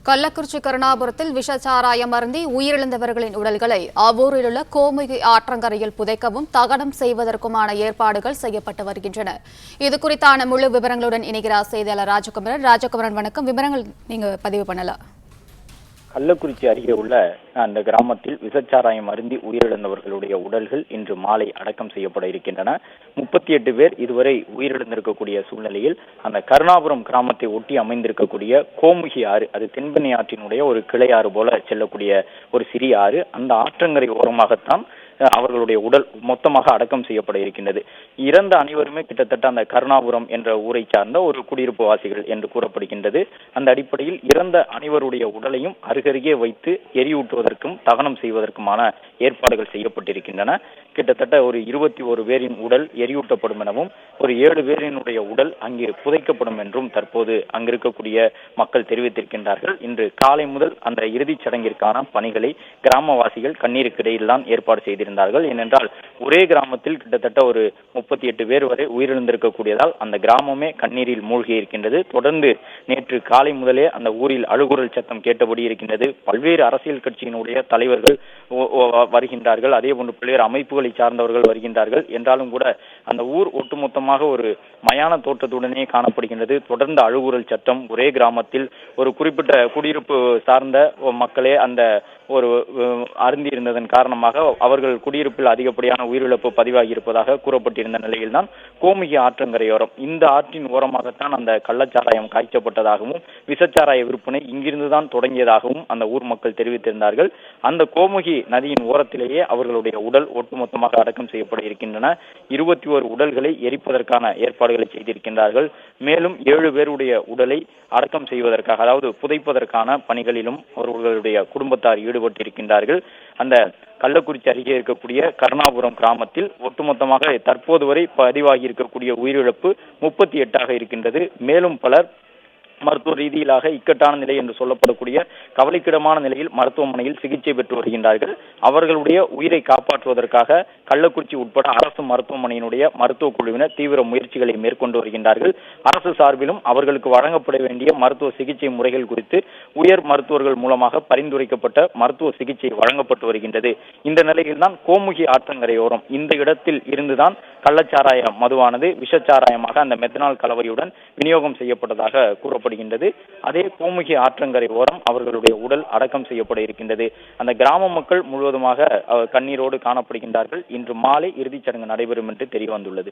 கள்ளக்குறிச்சி கருணாபுரத்தில் விஷச்சாராயம் அருந்தி உயிரிழந்தவர்களின் உடல்களை அவ்வூரில் உள்ள கோமுகி ஆற்றங்கரையில் புதைக்கவும் தகனம் செய்வதற்குமான ஏற்பாடுகள் செய்யப்பட்டு வருகின்றன. இதுகுறித்தான முழு விவரங்களுடன் இணைகிறார் செய்தியாளர் ராஜகுமரன். வணக்கம். விவரங்கள் நீங்க பதிவு பண்ணலாம். கள்ளக்குறிச்சி அருகே உள்ள அந்த கிராமத்தில் விசச்சாராயம் அருந்தி உயிரிழந்தவர்களுடைய உடல்கள் இன்று மாலை அடக்கம் செய்யப்பட இருக்கின்றன. 38 பேர் இதுவரை உயிரிழந்திருக்கக்கூடிய சூழ்நிலையில் அந்த கருணாபுரம் கிராமத்தை ஒட்டி அமைந்திருக்கக்கூடிய கோமுகி ஆறு, அது தென்பெண்ணை ஆற்றினுடைய ஒரு கிளை ஆறு போல செல்லக்கூடிய ஒரு சிறிய ஆறு, அந்த ஆற்றங்கரை ஓரமாகத்தான் அவர்களுடைய உடல் மொத்தமாக அடக்கம் செய்யப்பட இருக்கின்றது. இறந்த அனைவருமே கிட்டத்தட்ட அந்த கருணாபுரம் என்ற ஊரை சார்ந்த ஒரு குடியிருப்பு வாசிகள் என்று கூறப்படுகின்றது. அந்த அடிப்படையில் இறந்த அனைவருடைய உடலையும் அருகருகே வைத்து எரியூட்டுவதற்கும் தகனம் செய்வதற்குமான ஏற்பாடுகள் செய்யப்பட்டிருக்கின்றன. கிட்டத்தட்ட ஒரு 21 பேரின் உடல் எரியூட்டப்படும் எனவும் ஒரு 7 பேரினுடைய உடல் அங்கே புதைக்கப்படும் என்றும் தற்போது அங்கிருக்கக்கூடிய மக்கள் தெரிவித்திருக்கின்றார்கள். இன்று காலை முதல் அந்த இறுதிச் சடங்கிற்கான பணிகளை கிராமவாசிகள் கண்ணீருக்கு இடையில் தான் ஏற்பாடு செய்திருந்தார்கள். ஏனென்றால் ஒரே கிராமத்தில் கிட்டத்தட்ட ஒரு 38 பேர் வரை உயிரிழந்திருக்கக்கூடியதால் அந்த கிராமமே கண்ணீரில் மூழ்கி இருக்கின்றது. தொடர்ந்து நேற்று காலை முதலே அந்த ஊரில் அழுகுரல் சத்தம் கேட்டபடி இருக்கின்றது. பல்வேறு அரசியல் கட்சியினுடைய தலைவர்கள் வருகின்றார்கள், அதே போன்று பல்வேறு அமைப்புகளை சார்ந்தவர்கள் வருகின்றார்கள். என்றாலும் கூட அந்த ஊர் ஒட்டுமொத்தமாக ஒரு மயான தோற்றத்துடனே காணப்படுகின்றது. தொடர்ந்து அழுகுரல் சத்தம், ஒரே கிராமத்தில் ஒரு குறிப்பிட்ட குடியிருப்பு சார்ந்த மக்களே அந்த ஒரு அருந்தி இருந்ததன் காரணமாக அவர்கள் குடியிருப்பில் அதிகப்படியான உயிரிழப்பு பதிவாகி இருப்பதாக கூறப்பட்டிருந்த நிலையில்தான் கோமுகி ஆற்றங்கரையோரம், இந்த ஆற்றின் ஓரமாகத்தான் அந்த கள்ளச்சாராயம் காய்ச்சப்பட்டதாகவும் விஷச்சாராய விற்பனை இங்கிருந்துதான் தொடங்கியதாகவும் அந்த ஊர் மக்கள் தெரிவித்திருந்தார்கள். அந்த கோமுகி நதியின் ஓரத்திலேயே அவர்களுடைய உடல் ஒட்டுமொத்தமாக அடக்கம் செய்யப்பட இருக்கின்றன. 21 உடல்களை எரிப்பதற்கான ஏற்பாடுகளை செய்திருக்கின்றார்கள். மேலும் 7 பேருடைய உடலை அடக்கம் செய்வதற்காக, அதாவது புதைப்பதற்கான பணிகளிலும் அவர்களுடைய குடும்பத்தார் ஈடுபட்டிருக்கின்றார்கள். அந்த கள்ளக்குறிச்சி அருகே இருக்கக்கூடிய கருணாபுரம் கிராமத்தில் ஒட்டுமொத்தமாக தற்போது வரை பதிவாகி இருக்கக்கூடிய உயிரிழப்பு 38 இருக்கின்றது. மேலும் பலர் மருத்துவ ரீதியிலாக இக்கட்டான நிலை என்று சொல்லப்படக்கூடிய கவலைக்கிடமான நிலையில் மருத்துவமனையில் சிகிச்சை பெற்று வருகின்றார்கள். அவர்களுடைய உயிரை காப்பாற்றுவதற்காக கள்ளக்குறிச்சி உட்பட அரசு மருத்துவமனையினுடைய மருத்துவ குழுவினர் தீவிர முயற்சிகளை மேற்கொண்டு வருகின்றார்கள். அரசு சார்பிலும் அவர்களுக்கு வழங்கப்பட வேண்டிய மருத்துவ சிகிச்சை முறைகள் குறித்து உயர் மருத்துவர்கள் மூலமாக பரிந்துரைக்கப்பட்ட மருத்துவ சிகிச்சை வழங்கப்பட்டு வருகின்றது. இந்த நிலையில்தான் கோமுகி ஆற்றங்கரையோரம் இந்த இடத்தில் இருந்துதான் கள்ளச்சாராய மதுவானது விஷச்சாராயமாக அந்த மெத்தனால் கலவையுடன் விநியோகம் செய்யப்பட்டதாக கூறப்படுகின்றது. அதே கோமுகி ஆற்றங்கரை ஓரம் அவர்களுடைய உடல் அடக்கம் செய்யப்பட இருக்கின்றது. அந்த கிராம மக்கள் முழுவதுமாக கண்ணீரோடு காணப்படுகின்றார்கள். இன்று மாலை இறுதிச் சடங்கு நடைபெறும் என்று தெரிய வந்துள்ளது.